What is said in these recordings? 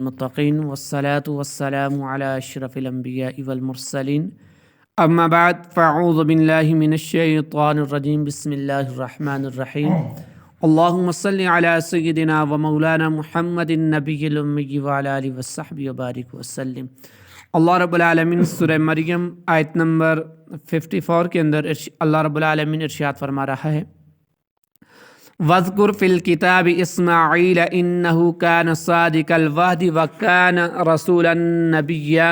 المتقین والصلاة والسلام علی اشرف الانبیاء والمرسلین اما بعد فاعوذ باللہ من الشیطان الرجیم بسم اللہ الرحمن الرحیم اللہم صلی علی سیدنا و مولانا محمد النبی الامی وعلی آلہ وصحبہ وبارک وسلم۔ اللہ رب العالمین سورہ مریم آیت نمبر 54 کے اندر اللہ رب العالمین ارشاد فرما رہا ہے، وَاذْكُرْ فِي الْكِتَابِ إِسْمَاعِيلَ إِنَّهُ كَانَ صَادِقَ الْوَعْدِ وَكَانَ رَسُولًا نَبِيًّا،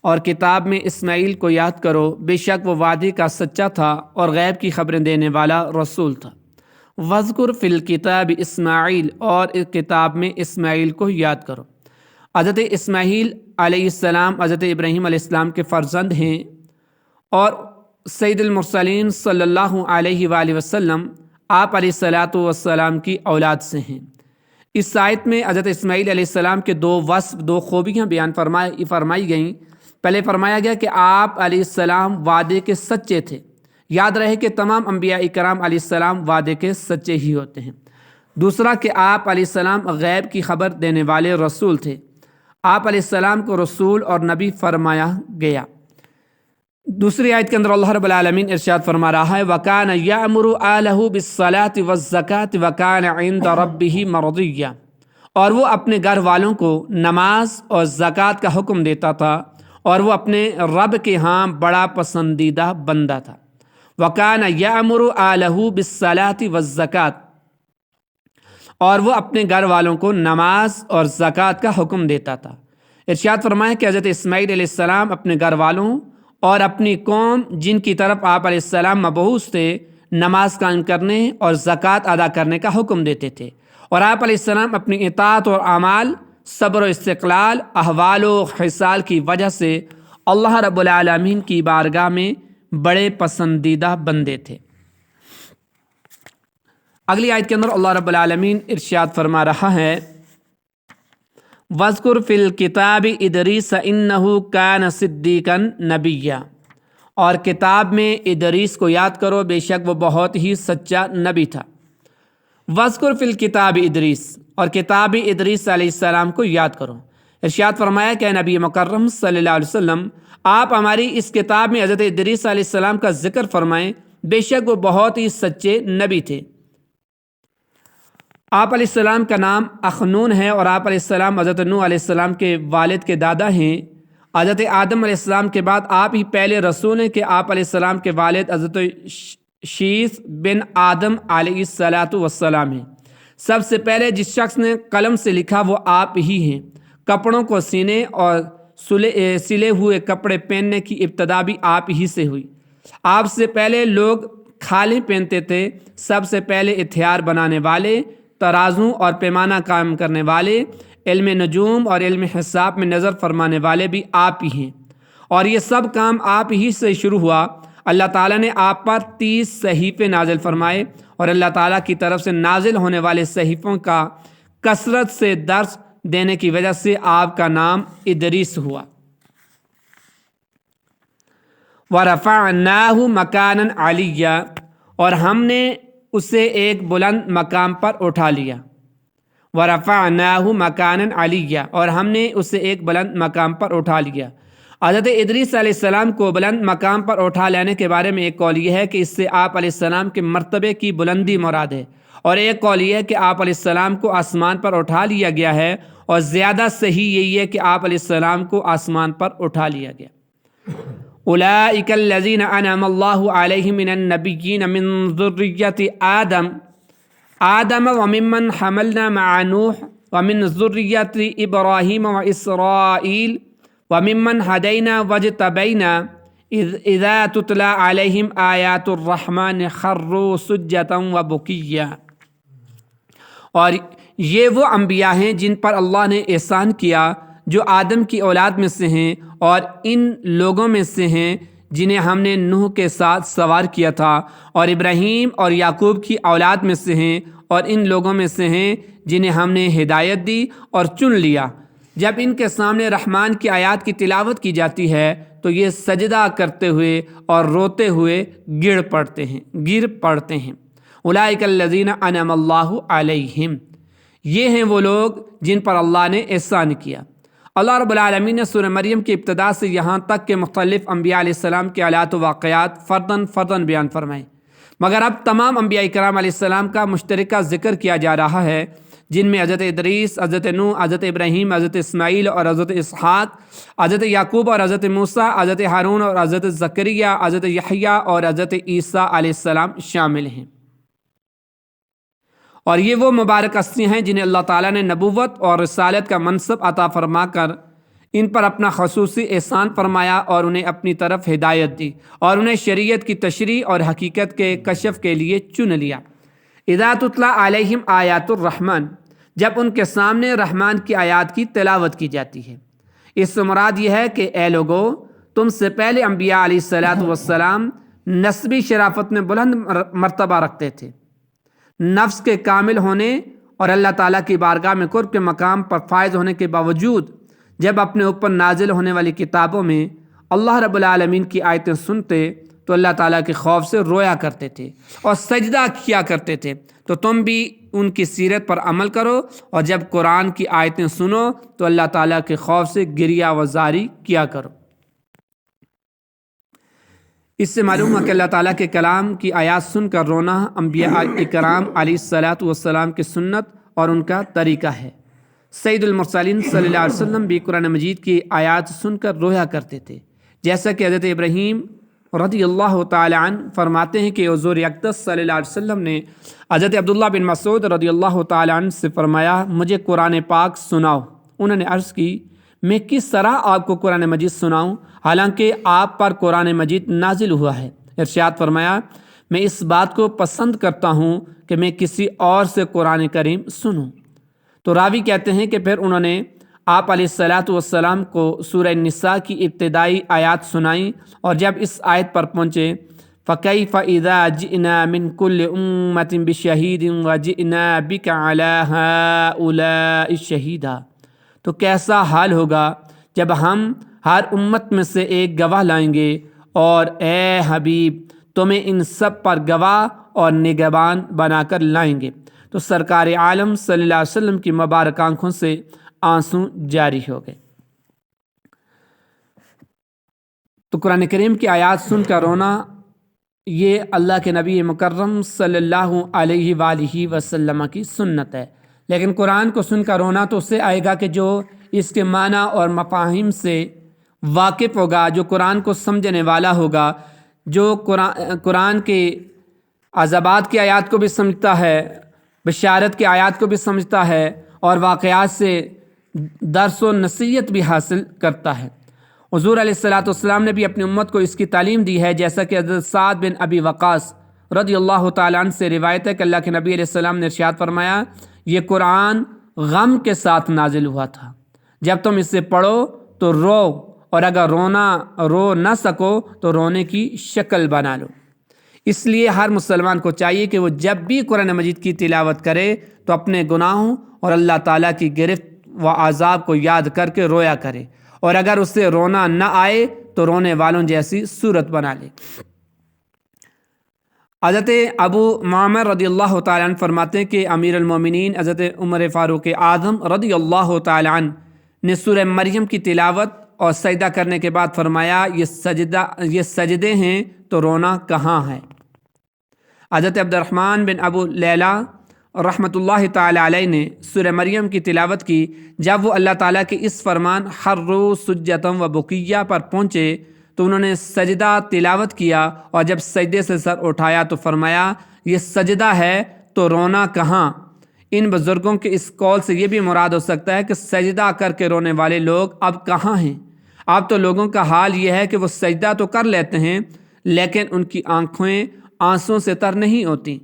اور کتاب میں اسماعیل کو یاد کرو، بے شک وہ وعدے کا سچا تھا اور غیب کی خبریں دینے والا رسول تھا۔ وَاذْكُرْ فِي الْكِتَابِ إِسْمَاعِيلَ، اور کتاب میں اسماعیل کو یاد کرو۔ حضرت اسماعیل علیہ السلام حضرت ابراہیم علیہ السلام کے فرزند ہیں اور سید المرسلین صلی اللہ علیہ وآلہ وسلم آپ علیہ السلام کی اولاد سے ہیں۔ اس آیت میں حضرت اسماعیل علیہ السلام کے دو وصف، دو خوبیاں بیان فرمائی گئیں۔ پہلے فرمایا گیا کہ آپ علیہ السلام وعدے کے سچے تھے۔ یاد رہے کہ تمام انبیاء کرام علیہ السلام وعدے کے سچے ہی ہوتے ہیں۔ دوسرا کہ آپ علیہ السلام غیب کی خبر دینے والے رسول تھے۔ آپ علیہ السلام کو رسول اور نبی فرمایا گیا۔ دوسری آیت کے اندر اللہ رب العالمین ارشاد فرما رہا ہے، وَكَانَ يَأْمُرُ أَهْلَهُ بِالصَّلَاةِ وَالزَّكَاةِ وَكَانَ عِندَ رَبِّهِ مَرْضِيًّا، اور وہ اپنے گھر والوں کو نماز اور زکوٰۃ کا حکم دیتا تھا اور وہ اپنے رب کے ہاں بڑا پسندیدہ بندہ تھا۔ وَكَانَ يَأْمُرُ أَهْلَهُ بِالصَّلَاةِ وَالزَّكَاةِ، اور وہ اپنے گھر والوں کو نماز اور زکوٰۃ کا حکم دیتا تھا۔ ارشاد فرمایا کہ حضرت اسماعیل علیہ السلام اپنے گھر والوں اور اپنی قوم جن کی طرف آپ علیہ السلام مبعوث تھے، نماز قائم کرنے اور زکوٰۃ ادا کرنے کا حکم دیتے تھے، اور آپ علیہ السلام اپنی اطاعت اور اعمال، صبر و استقلال، احوال و خصال کی وجہ سے اللہ رب العالمین کی بارگاہ میں بڑے پسندیدہ بندے تھے۔ اگلی آیت کے اندر اللہ رب العالمین ارشاد فرما رہا ہے، وَاذْكُرْ فِي الْكِتَابِ إِدْرِيسَ إِنَّهُ كَانَ صِدِّيقًا نَبِيًّا، اور کتاب میں ادریس کو یاد کرو، بے شک وہ بہت ہی سچا نبی تھا۔ وَاذْكُرْ فِي الْكِتَابِ إِدْرِيسَ، اور کتاب ادریس علیہ السلام کو یاد کرو۔ ارشاد فرمایا کہ نبی مکرم صلی اللہ علیہ وسلم آپ ہماری اس کتاب میں حضرت ادریس علیہ السلام کا ذکر فرمائیں، بے شک وہ بہت ہی سچے نبی تھے۔ آپ علیہ السلام کا نام اخنون ہے اور آپ علیہ السلام حضرت نوح علیہ السلام کے والد کے دادا ہیں۔ حضرت آدم علیہ السلام کے بعد آپ ہی پہلے رسول ہیں کہ آپ علیہ السلام کے والد حضرت شیث بن آدم علیہ السلام ہیں۔ سب سے پہلے جس شخص نے قلم سے لکھا وہ آپ ہی ہیں۔ کپڑوں کو سینے اور سلے ہوئے کپڑے پہننے کی ابتدا بھی آپ ہی سے ہوئی۔ آپ سے پہلے لوگ کھالیں پہنتے تھے۔ سب سے پہلے ہتھیار بنانے والے، ترازو اور پیمانہ قائم کرنے والے، علم نجوم اور علم حساب میں نظر فرمانے والے بھی آپ ہی ہیں، اور یہ سب کام آپ ہی سے شروع ہوا۔ اللہ تعالیٰ نے آپ پر 30 صحیفے نازل فرمائے، اور اللہ تعالیٰ کی طرف سے نازل ہونے والے صحیفوں کا کثرت سے درس دینے کی وجہ سے آپ کا نام ادریس ہوا۔ وَرَفَعْنَاهُ مَكَانًا عَلِيًّا، اور ہم نے اسے ایک بلند مقام پر اٹھا لیا۔ وَرَفَعْنَاهُ مَكَانًا عَلِيًّا، اور ہم نے اسے ایک بلند مقام پر اٹھا لیا۔ حضرت ادریس علیہ السلام کو بلند مقام پر اٹھا لینے کے بارے میں ایک قول یہ ہے کہ اس سے آپ علیہ السلام کے مرتبے کی بلندی مراد ہے، اور ایک قول یہ ہے کہ آپ علیہ السلام کو آسمان پر اٹھا لیا گیا ہے، اور زیادہ صحیح یہی ہے کہ آپ علیہ السلام کو آسمان پر اٹھا لیا گیا۔ اولئک الذین انعم اللہ علیہم من النبیین من ذریۃ آدم وممن حملنا مع نوح ومن ذریۃ ابراہیم واسرائیل وممن ہدینا واجتبینا اذا تتلی علیہم آیات الرحمن خروا سجدا وبکیا، اور یہ وہ انبیاء ہیں جن پر اللہ نے احسان کیا، جو آدم کی اولاد میں سے ہیں، اور ان لوگوں میں سے ہیں جنہیں ہم نے نوح کے ساتھ سوار کیا تھا، اور ابراہیم اور یعقوب کی اولاد میں سے ہیں، اور ان لوگوں میں سے ہیں جنہیں ہم نے ہدایت دی اور چن لیا۔ جب ان کے سامنے رحمان کی آیات کی تلاوت کی جاتی ہے تو یہ سجدہ کرتے ہوئے اور روتے ہوئے گر پڑتے ہیں۔ اولئک الذین انعم اللہ علیہم، یہ ہیں وہ لوگ جن پر اللہ نے احسان کیا۔ اللہ رب العالمین نے سورہ مریم کی ابتدا سے یہاں تک کہ مختلف انبیاء علیہ السلام کے حالات و واقعات فرداً بیان فرمائے، مگر اب تمام انبیاء کرام علیہ السلام کا مشترکہ ذکر کیا جا رہا ہے، جن میں حضرت ادریس، حضرت نوح، حضرت ابراہیم، حضرت اسماعیل اور حضرت اسحاق، حضرت یعقوب اور حضرت موسیٰ، حضرت ہارون اور حضرت زکریا، حضرت یحییٰ اور حضرت عیسیٰ علیہ السلام شامل ہیں۔ اور یہ وہ مبارک ہستیاں ہیں جنہیں اللہ تعالیٰ نے نبوت اور رسالت کا منصب عطا فرما کر ان پر اپنا خصوصی احسان فرمایا اور انہیں اپنی طرف ہدایت دی اور انہیں شریعت کی تشریح اور حقیقت کے کشف کے لیے چن لیا۔ اذا تتلیٰ علیہم آیات الرحمن، جب ان کے سامنے رحمان کی آیات کی تلاوت کی جاتی ہے۔ اس سے مراد یہ ہے کہ اے لوگو، تم سے پہلے انبیاء علیہ السلام نسبی شرافت میں بلند مرتبہ رکھتے تھے، نفس کے کامل ہونے اور اللہ تعالیٰ کی بارگاہ میں قرب کے مقام پر فائز ہونے کے باوجود جب اپنے اوپر نازل ہونے والی کتابوں میں اللہ رب العالمین کی آیتیں سنتے تو اللہ تعالیٰ کے خوف سے رویا کرتے تھے اور سجدہ کیا کرتے تھے۔ تو تم بھی ان کی سیرت پر عمل کرو، اور جب قرآن کی آیتیں سنو تو اللہ تعالیٰ کے خوف سے گریہ وزاری کیا کرو۔ اس سے معلوم ہے کہ اللہ تعالیٰ کے کلام کی آیات سن کر رونا انبیاء اکرام علیہ السلام کی سنت اور ان کا طریقہ ہے۔ سید المرسلین صلی اللہ علیہ وسلم بھی قرآن مجید کی آیات سن کر رویا کرتے تھے، جیسا کہ حضرت ابراہیم رضی اللہ تعالی عنہ فرماتے ہیں کہ حضور اقدس صلی اللہ علیہ وسلم نے حضرت عبداللہ بن مسعود رضی اللہ تعالی عنہ سے فرمایا، مجھے قرآن پاک سناؤ۔ انہوں نے عرض کی، میں کس طرح آپ کو قرآن مجید سناؤں حالانکہ آپ پر قرآن مجید نازل ہوا ہے؟ ارشاد فرمایا، میں اس بات کو پسند کرتا ہوں کہ میں کسی اور سے قرآن کریم سنوں۔ تو راوی کہتے ہیں کہ پھر انہوں نے آپ علیہ السلام کو سورہ النساء کی ابتدائی آیات سنائیں، اور جب اس آیت پر پہنچے فَكَيْفَ إِذَا جِئْنَا مِن كُلِّ أُمَّةٍ بِشَهِيدٍ وَجِئْنَا بِكَ عَلَى هَؤُلَاءِ شَهِيدًا، تو کیسا حال ہوگا جب ہم ہر امت میں سے ایک گواہ لائیں گے، اور اے حبیب تمہیں ان سب پر گواہ اور نگہبان بنا کر لائیں گے۔ تو سرکار عالم صلی اللہ علیہ وسلم کی مبارک آنکھوں سے آنسو جاری ہو گئے۔ تو قرآن کریم کی آیات سن کر رونا یہ اللہ کے نبی مکرم صلی اللہ علیہ وآلہ وسلم کی سنت ہے، لیکن قرآن کو سن کر رونا تو اس سے آئے گا کہ جو اس کے معنی اور مفاہیم سے واقف ہوگا، جو قرآن کو سمجھنے والا ہوگا، جو قرآن کے عذابات کی آیات کو بھی سمجھتا ہے، بشارت کی آیات کو بھی سمجھتا ہے، اور واقعات سے درس و نصیحت بھی حاصل کرتا ہے۔ حضور علیہ السلام نے بھی اپنی امت کو اس کی تعلیم دی ہے، جیسا کہ حضرت سعد بن ابی وقاص رضی اللہ تعالیٰ عنہ سے روایت ہے کہ اللہ کے نبی علیہ السلام نے ارشاد فرمایا، یہ قرآن غم کے ساتھ نازل ہوا تھا، جب تم اسے پڑھو تو رو، اور اگر رو نہ سکو تو رونے کی شکل بنا لو۔ اس لیے ہر مسلمان کو چاہیے کہ وہ جب بھی قرآن مجید کی تلاوت کرے تو اپنے گناہوں اور اللہ تعالیٰ کی گرفت و عذاب کو یاد کر کے رویا کرے، اور اگر اسے رونا نہ آئے تو رونے والوں جیسی صورت بنا لے۔ حضرت ابو معمر رضی اللہ تعالیٰ عنہ فرماتے ہیں کہ امیر المومنین حضرت عمر فاروق اعظم رضی اللہ تعالیٰ عنہ نے سورہ مریم کی تلاوت اور سجدہ کرنے کے بعد فرمایا، یہ سجدے ہیں تو رونا کہاں ہے؟ حضرت عبد الرحمن بن ابو لیلہ رحمۃ اللہ تعالی علیہ نے سورہ مریم کی تلاوت کی۔ جب وہ اللہ تعالیٰ کے اس فرمان خروا سجدا و بکیہ پر پہنچے تو انہوں نے سجدہ تلاوت کیا، اور جب سجدے سے سر اٹھایا تو فرمایا، یہ سجدہ ہے تو رونا کہاں؟ ان بزرگوں کے اس قول سے یہ بھی مراد ہو سکتا ہے کہ سجدہ کر کے رونے والے لوگ اب کہاں ہیں؟ اب تو لوگوں کا حال یہ ہے کہ وہ سجدہ تو کر لیتے ہیں لیکن ان کی آنکھیں آنسوں سے تر نہیں ہوتی۔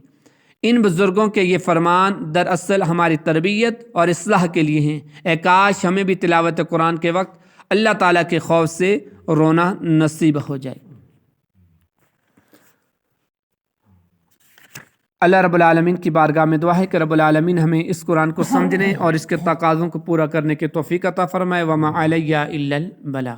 ان بزرگوں کے یہ فرمان دراصل ہماری تربیت اور اصلاح کے لیے ہیں۔ اے کاش ہمیں بھی تلاوت قرآن کے وقت اللہ تعالیٰ کے خوف سے رونا نصیب ہو جائے۔ اللہ رب العالمین کی بارگاہ میں دعا ہے کہ رب العالمین ہمیں اس قرآن کو سمجھنے اور اس کے تقاضوں کو پورا کرنے کی توفیق عطا فرمائے۔ وما علیہ الا البلاغ۔